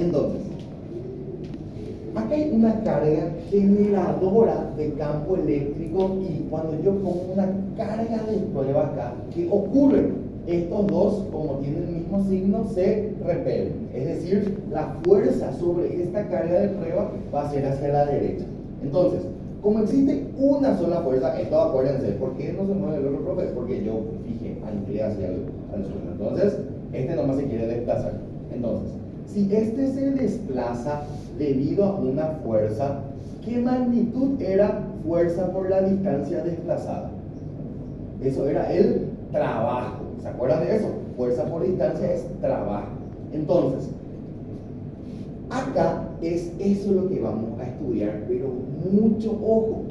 Entonces, acá hay una carga generadora de campo eléctrico y cuando yo pongo una carga de prueba acá, ¿qué ocurre? Estos dos, como tienen el mismo signo, se repelen. Es decir, la fuerza sobre esta carga de prueba va a ser hacia la derecha. Entonces, como existe una sola fuerza, esto acuérdense, ¿por qué no se mueve el otro, profe? Porque yo fijé, anclé hacia al suelo. Entonces, este nomás se quiere desplazar. Entonces, si este se desplaza debido a una fuerza, ¿qué magnitud era fuerza por la distancia desplazada? Eso era el trabajo. ¿Se acuerdan de eso? Fuerza por distancia es trabajo. Entonces, acá es eso lo que vamos a estudiar, pero mucho ojo.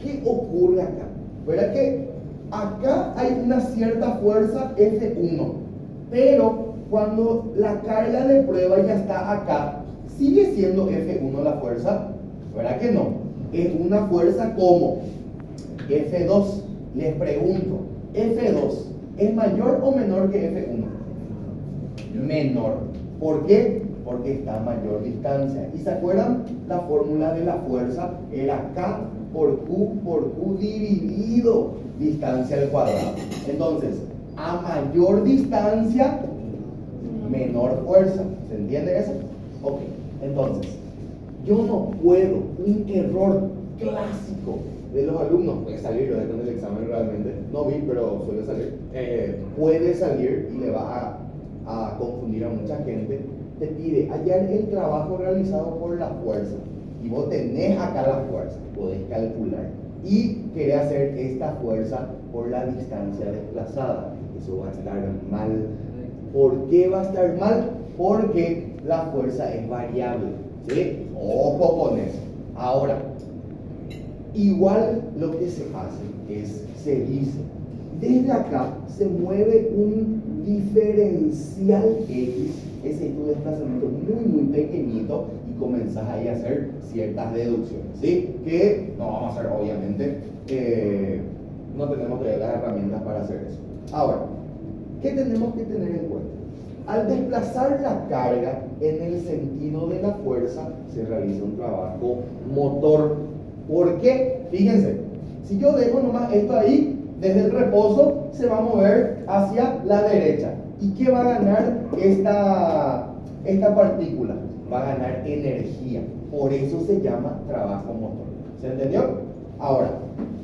¿Qué ocurre acá? ¿Verdad que acá hay una cierta fuerza F1, pero cuando la carga de prueba ya está acá, sigue siendo F1 la fuerza? ¿Verdad que no? Es una fuerza como F2. Les pregunto, F2 ¿es mayor o menor que F1? Menor. ¿Por qué? Porque está a mayor distancia. ¿Y se acuerdan? La fórmula de la fuerza era K por Q dividido distancia al cuadrado. Entonces, a mayor distancia, menor fuerza. ¿Se entiende eso? Ok. Entonces, yo no puedo, un error clásico de los alumnos, puede salir, lo dejan del examen realmente, no vi, pero suele salir, puede salir y le va a confundir a mucha gente. Te pide hallar el trabajo realizado por la fuerza y vos tenés acá la fuerza, podés calcular y querés hacer esta fuerza por la distancia desplazada. Eso va a estar mal. ¿Por qué va a estar mal? Porque la fuerza es variable, ¿sí? Ojo con eso. Ahora, igual lo que se hace es, se dice, desde acá se mueve un diferencial X, ese es un desplazamiento muy pequeñito y comenzás ahí a hacer ciertas deducciones, ¿sí? Que no vamos a hacer obviamente, no tenemos que dar las herramientas para hacer eso. Ahora, ¿qué tenemos que tener en cuenta? Al desplazar la carga en el sentido de la fuerza, se realiza un trabajo motor. ¿Por qué? Fíjense, si yo dejo nomás esto ahí, desde el reposo se va a mover hacia la derecha. ¿Y qué va a ganar esta partícula? Va a ganar energía. Por eso se llama trabajo motor. ¿Se entendió? Ahora,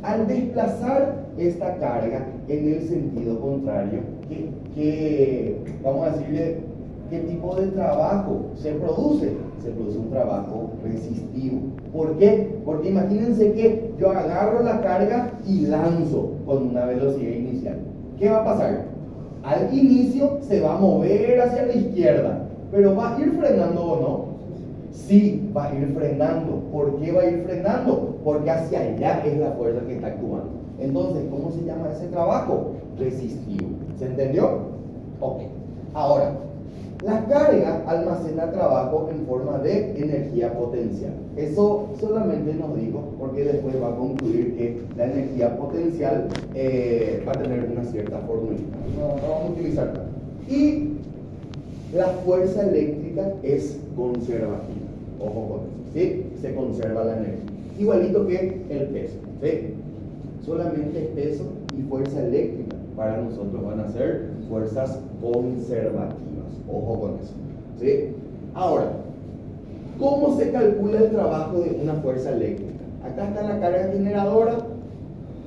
al desplazar esta carga en el sentido contrario, vamos a decirle, ¿qué tipo de trabajo se produce? Se produce un trabajo resistivo. ¿Por qué? Porque imagínense que yo agarro la carga y lanzo con una velocidad inicial. ¿Qué va a pasar? Al inicio se va a mover hacia la izquierda, pero ¿va a ir frenando o no? Sí, va a ir frenando. ¿Por qué va a ir frenando? Porque hacia allá es la fuerza que está actuando. Entonces, ¿cómo se llama ese trabajo? Resistivo. ¿Se entendió? Ok. Ahora, la carga almacena trabajo en forma de energía potencial. Eso solamente nos digo porque después va a concluir que la energía potencial va a tener una cierta formulita. No vamos a utilizarla. Y la fuerza eléctrica es conservativa. Ojo con eso, ¿sí? Se conserva la energía. Igualito que el peso, ¿sí? Solamente peso y fuerza eléctrica para nosotros van a ser fuerzas conservativas. Ojo con eso, ¿sí? Ahora, ¿cómo se calcula el trabajo de una fuerza eléctrica? Acá está la carga generadora,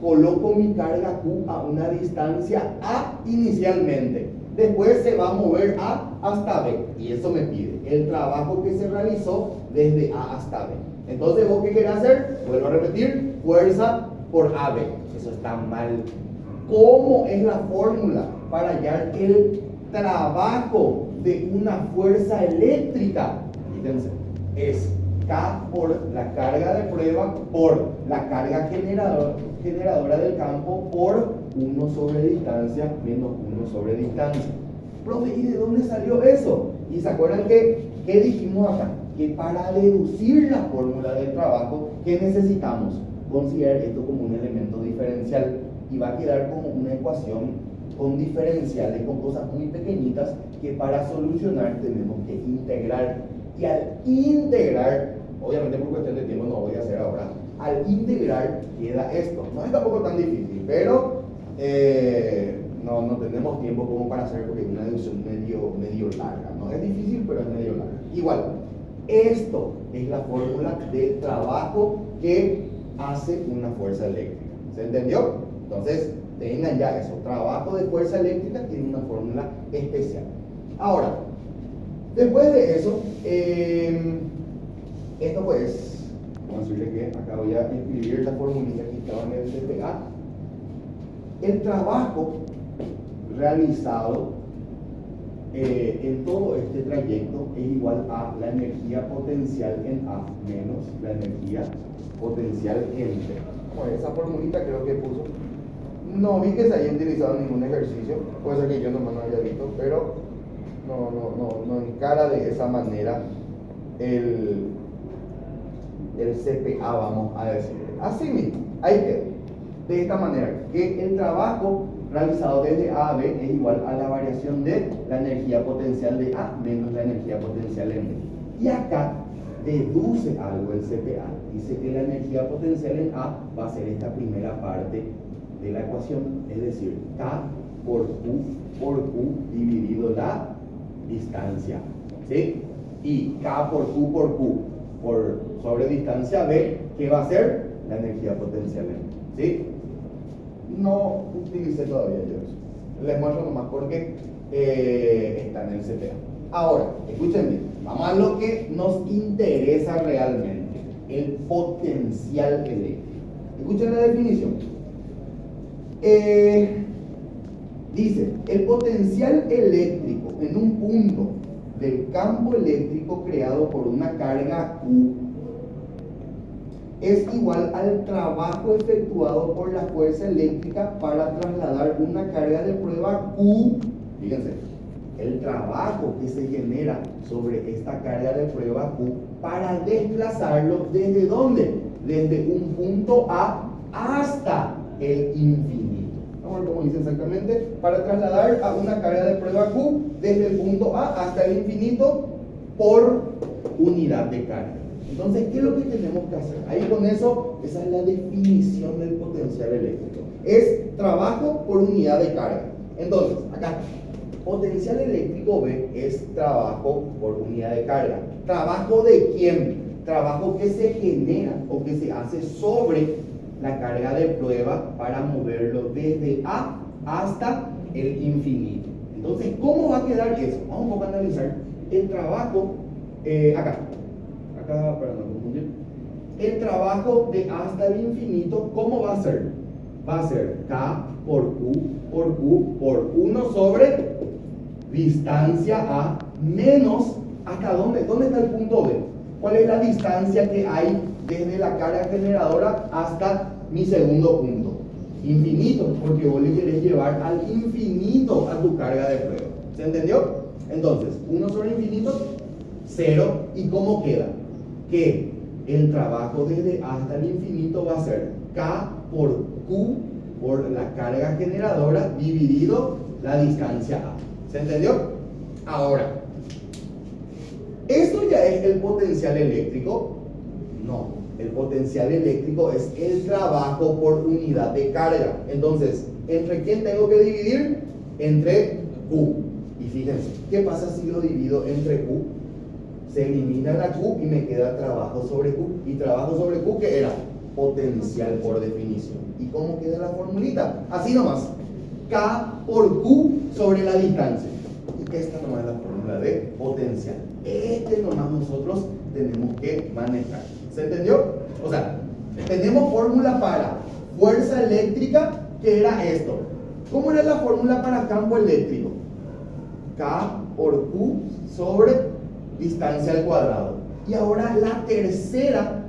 coloco mi carga Q a una distancia A inicialmente, después se va a mover A hasta B, y eso me pide el trabajo que se realizó desde A hasta B. Entonces, ¿vos qué querés hacer? Vuelvo a repetir, fuerza por AB. Eso está mal. ¿Cómo es la fórmula para hallar el trabajo de una fuerza eléctrica? Fíjense, es K por la carga de prueba por la carga generadora del campo por 1 sobre distancia menos 1 sobre distancia. Profe, ¿y de dónde salió eso? ¿Y se acuerdan qué dijimos acá? Que para deducir la fórmula del trabajo, ¿qué necesitamos? Considerar esto como un elemento diferencial y va a quedar como una ecuación con diferenciales, con cosas muy pequeñitas que para solucionar tenemos que integrar. Y al integrar, obviamente por cuestión de tiempo no voy a hacer ahora, al integrar queda esto. No es tampoco tan difícil, pero no tenemos tiempo como para hacer porque es una deducción medio larga. No es difícil, pero es medio larga. Igual, esto es la fórmula del trabajo que hace una fuerza eléctrica. ¿Se entendió? Entonces, tengan ya eso. Trabajo de fuerza eléctrica tiene una fórmula especial. Ahora, después de eso, esto pues, vamos a decirle que acá voy a escribir la formulita que estaba en el CPA. El trabajo realizado en todo este trayecto es igual a la energía potencial en A menos la energía potencial en B. Bueno, esa formulita creo que puso. No vi que se haya utilizado en ningún ejercicio, puede ser que yo nomás no haya visto, pero no encara de esa manera el CPA, vamos a decir. Así mismo, ahí queda. De esta manera, que el trabajo realizado desde A a B es igual a la variación de la energía potencial de A menos la energía potencial en B. Y acá deduce algo el CPA. Dice que la energía potencial en A va a ser esta primera parte de la ecuación, es decir, K por Q dividido la distancia, ¿sí? Y K por Q sobre distancia B, ¿qué va a ser? La energía potencial en B, ¿sí? No utilicé todavía yo eso. Les muestro nomás porque está en el CPA. Ahora, escuchen bien, vamos a lo que nos interesa realmente, el potencial eléctrico. Escuchen la definición. Dice, el potencial eléctrico en un punto del campo eléctrico creado por una carga Q es igual al trabajo efectuado por la fuerza eléctrica para trasladar una carga de prueba Q. Fíjense, el trabajo que se genera sobre esta carga de prueba Q para desplazarlo ¿desde dónde? Desde un punto A hasta el infinito. Vamos a ver cómo dice exactamente. Para trasladar a una carga de prueba Q desde el punto A hasta el infinito por unidad de carga. Entonces, ¿qué es lo que tenemos que hacer? Ahí con eso, esa es la definición del potencial eléctrico. Es trabajo por unidad de carga. Entonces, acá, potencial eléctrico B es trabajo por unidad de carga. ¿Trabajo de quién? Trabajo que se genera o que se hace sobre la carga de prueba para moverlo desde A hasta el infinito. Entonces, ¿cómo va a quedar eso? Vamos un poco a analizar el trabajo acá, para no confundir. El trabajo de hasta el infinito, ¿cómo va a ser? Va a ser K por Q por 1 sobre distancia A menos, ¿hasta dónde? ¿Dónde está el punto B? ¿Cuál es la distancia que hay desde la carga generadora hasta mi segundo punto? Infinito, porque vos le querés llevar al infinito a tu carga de prueba. ¿Se entendió? Entonces, 1 sobre infinito, 0. ¿Y cómo queda? Que el trabajo desde hasta el infinito va a ser K por Q por la carga generadora dividido la distancia A. ¿Se entendió? Ahora, ¿esto ya es el potencial eléctrico? No, el potencial eléctrico es el trabajo por unidad de carga. Entonces, ¿entre quién tengo que dividir? Entre Q. Y fíjense, ¿qué pasa si lo divido entre Q? Se elimina la Q y me queda trabajo sobre Q. ¿Y trabajo sobre Q qué era? Potencial por definición. ¿Y cómo queda la formulita? Así nomás. K por Q sobre la distancia. Y esta nomás es la fórmula de potencial. Este nomás nosotros tenemos que manejar. ¿Se entendió? O sea, tenemos fórmula para fuerza eléctrica, que era esto. ¿Cómo era la fórmula para campo eléctrico? K por Q sobre distancia al cuadrado. Y ahora la tercera,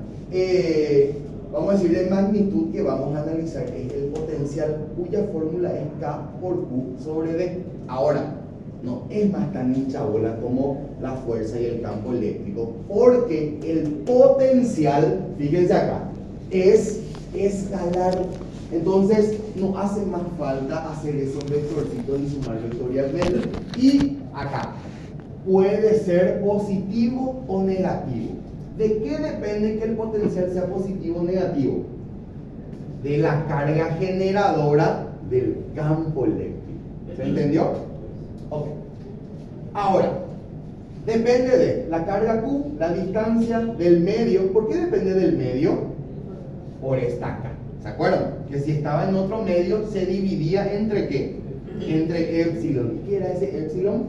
vamos a decir, de magnitud que vamos a analizar es el potencial, cuya fórmula es K por Q sobre D. Ahora, no es más tan hincha bola como la fuerza y el campo eléctrico, porque el potencial, fíjense acá, es escalar. Entonces no hace más falta hacer esos vectorcitos y sumar vectorialmente. Y acá, puede ser positivo o negativo. ¿De qué depende que el potencial sea positivo o negativo? De la carga generadora del campo eléctrico. ¿Se entendió? Ok. Ahora, depende de la carga Q, la distancia del medio. ¿Por qué depende del medio? Por esta acá. ¿Se acuerdan? Que si estaba en otro medio se dividía entre ¿qué? Entre epsilon. ¿Qué era ese epsilon?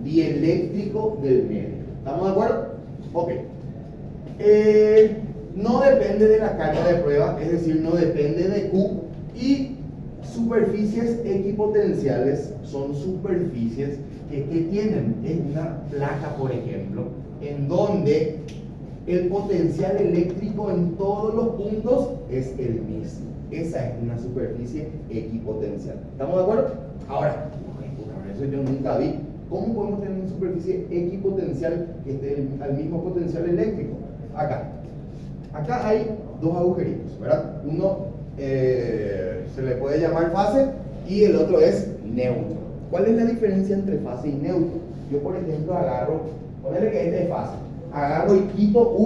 Dieléctrico del medio. ¿Estamos de acuerdo? Ok. No depende de la carga de prueba, es decir, no depende de Q. Y superficies equipotenciales son superficies que tienen en una placa, por ejemplo, en donde el potencial eléctrico en todos los puntos es el mismo. Esa es una superficie equipotencial. ¿Estamos de acuerdo? Ahora, eso yo nunca vi. ¿Cómo podemos tener una superficie equipotencial que esté al mismo potencial eléctrico? Acá hay dos agujeritos, ¿verdad? Uno se le puede llamar fase y el otro es neutro. ¿Cuál es la diferencia entre fase y neutro? Yo, por ejemplo, agarro, ponele que este es fase, agarro y quito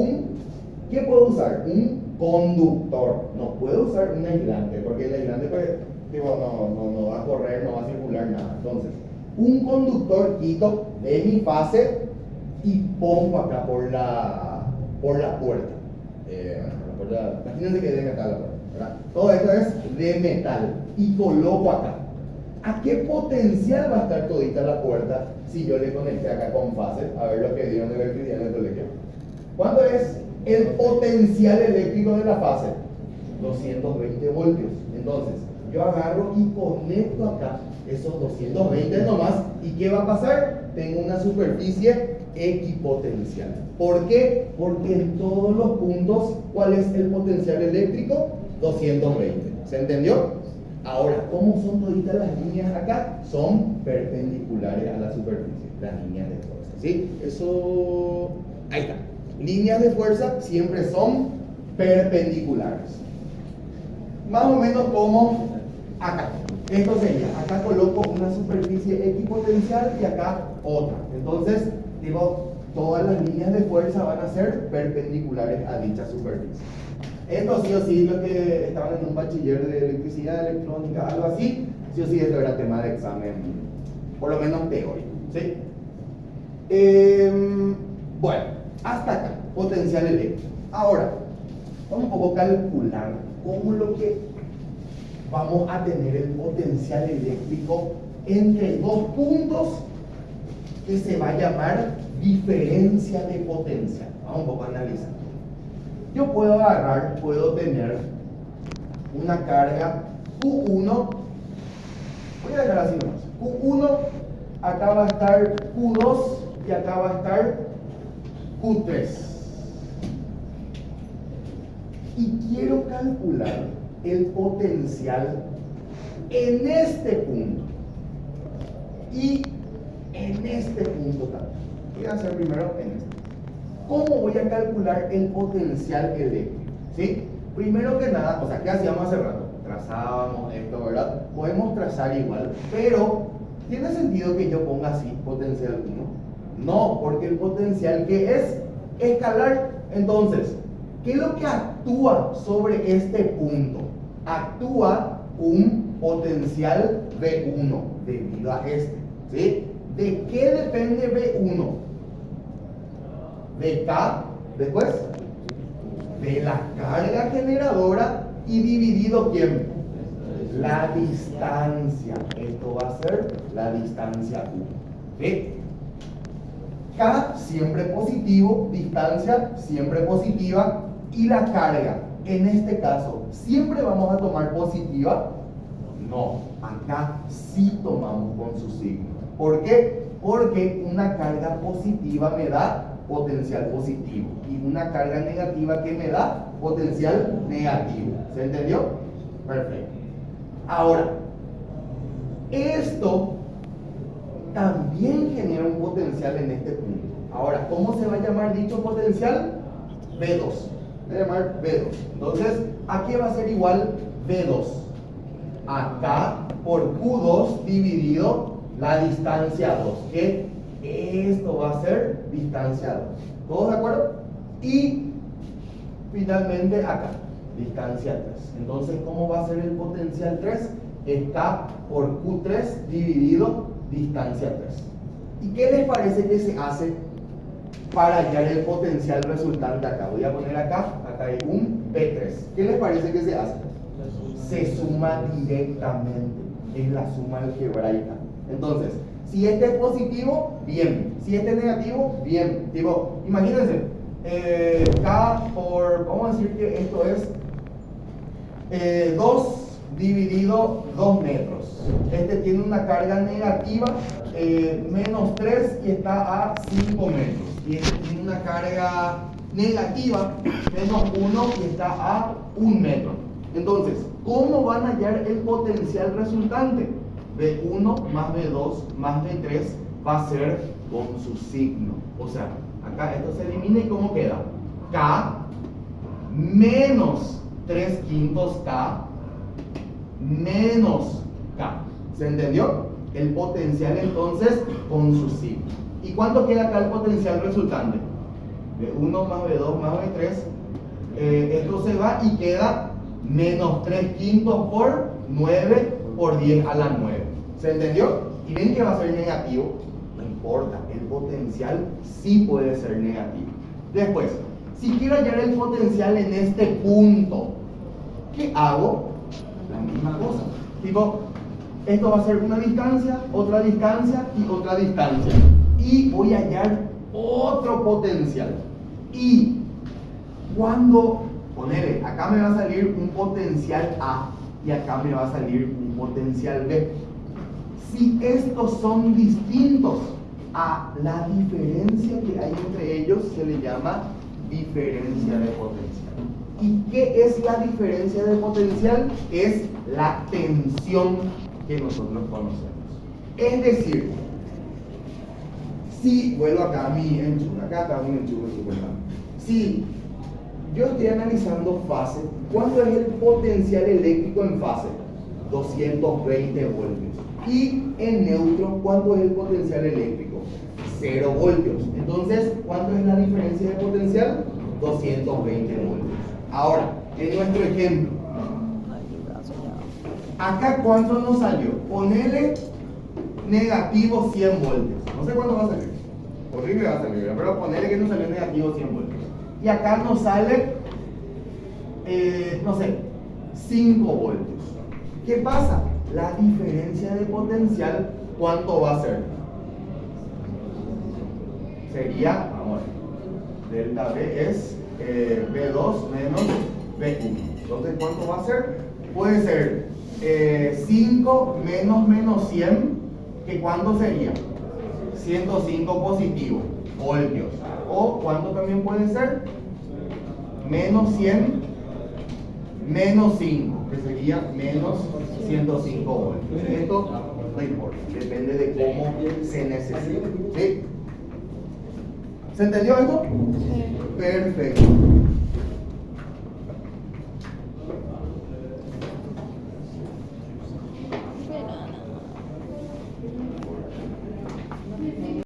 ¿qué puedo usar? Un conductor. No puedo usar un aislante, porque el aislante pues, no va a correr, no va a circular nada. Entonces, un conductor quito de mi fase y pongo acá por la puerta. Imagínense que es de metal, ¿verdad? Todo esto es de metal y coloco acá. ¿A qué potencial va a estar todita la puerta si yo le conecté acá con fase? A ver lo que dieron de electricidad en el colegio. ¿Cuánto es el potencial eléctrico de la fase? 220 voltios. Entonces, yo agarro y conecto acá esos 220 nomás. ¿Y qué va a pasar? Tengo una superficie equipotencial. ¿Por qué? Porque en todos los puntos, ¿cuál es el potencial eléctrico? 220. ¿Se entendió? Ahora, ¿cómo son toditas las líneas acá? Son perpendiculares a la superficie, las líneas de fuerza. ¿Sí? Eso... Ahí está. Líneas de fuerza siempre son perpendiculares. Más o menos como acá. Esto sería, acá coloco una superficie equipotencial y acá otra. Entonces, digo, todas las líneas de fuerza van a ser perpendiculares a dicha superficie. Esto sí o sí, lo que estaban en un bachiller de electricidad, electrónica, algo así, sí o sí esto era tema de examen, por lo menos teórico, ¿sí? Bueno, hasta acá, potencial eléctrico. Ahora, vamos un poco a calcular cómo lo que vamos a tener el potencial eléctrico entre dos puntos que se va a llamar diferencia de potencia. Vamos un poco a analizar. Yo puedo tener una carga Q1, voy a dejar así nomás, Q1, acá va a estar Q2 y acá va a estar Q3. Y quiero calcular el potencial en este punto y en este punto también. Voy a hacer primero en este. ¿Cómo voy a calcular el potencial eléctrico? ¿Sí? Primero que nada, o sea, ¿qué hacíamos hace rato? Trazábamos esto, ¿verdad? Podemos trazar igual, pero ¿tiene sentido que yo ponga así potencial 1? No, porque el potencial que es escalar. Entonces, ¿qué es lo que actúa sobre este punto? Actúa un potencial V1 debido a este, ¿sí? ¿De qué depende V1? De K, después, de la carga generadora y dividido ¿quién? La distancia. Esto va a ser la distancia Q. ¿Sí? K siempre positivo, distancia siempre positiva y la carga. En este caso, ¿siempre vamos a tomar positiva? No, acá sí tomamos con su signo. ¿Por qué? Porque una carga positiva me da potencial positivo y una carga negativa que me da potencial negativo. ¿Se entendió? Perfecto. Ahora, esto también genera un potencial en este punto. Ahora, ¿cómo se va a llamar dicho potencial? V2. Voy a llamar V2. Entonces, aquí va a ser igual V2. Acá por Q2 dividido la distancia 2, que esto va a ser distancia 2. ¿Todos de acuerdo? Y finalmente acá, distancia 3. Entonces, ¿cómo va a ser el potencial 3? K por Q3 dividido distancia 3. ¿Y qué les parece que se hace para hallar el potencial resultante acá? Voy a poner acá hay un P3. ¿Qué les parece que se hace? Se suma directamente. Es la suma algebraica. Entonces, si este es positivo, bien. Si este es negativo, bien. Tipo, imagínense, K por, vamos a decir que esto es 2 dividido 2 metros. Este tiene una carga negativa, menos 3 y está a 5 metros. Y este tiene una carga negativa, menos 1 y está a 1 metro. Entonces, ¿cómo van a hallar el potencial resultante? V1 más V2 más V3 va a ser con su signo. O sea, acá esto se elimina y ¿cómo queda? K menos 3/5 K menos K. ¿Se entendió? El potencial entonces con su signo. ¿Y cuánto queda acá el potencial resultante? V1 más V2 más V3. Esto se va y queda menos 3/5 por 9 por 10 a la 9. ¿Se entendió? Y ven que va a ser negativo. No importa, el potencial sí puede ser negativo. Después, si quiero hallar el potencial en este punto, ¿qué hago? La misma cosa. Tipo, esto va a ser una distancia y otra distancia. Y voy a hallar otro potencial. Y cuando, ponele, acá me va a salir un potencial A y acá me va a salir un potencial B. Si estos son distintos, a la diferencia que hay entre ellos se le llama diferencia de potencial. ¿Y qué es la diferencia de potencial? Es la tensión que nosotros conocemos. Es decir, si vuelvo acá a mi enchufe, acá está un enchufe supermercado. Si yo estoy analizando fase, ¿cuánto es el potencial eléctrico en fase? 220 voltios. Y en neutro, ¿cuánto es el potencial eléctrico? 0 voltios. Entonces, ¿cuánto es la diferencia de potencial? 220 voltios. Ahora, en nuestro ejemplo, acá ¿cuánto nos salió? Ponele negativo 100 voltios. No sé cuánto va a salir. Horrible va a salir, pero ponele que nos salió negativo 100 voltios. Y acá nos sale, no sé, 5 voltios. ¿Qué pasa? La diferencia de potencial, ¿cuánto va a ser? Sería, vamos a ver, delta V es V2 menos V1. Entonces, ¿cuánto va a ser? Puede ser 5 menos 100, que ¿cuánto sería? 105 positivo, voltios. O ¿cuánto también puede ser? Menos 100 menos 5, que sería menos 105 voltios. Esto no importa, depende de cómo se necesite. ¿Sí? ¿Se entendió esto? Sí. Perfecto.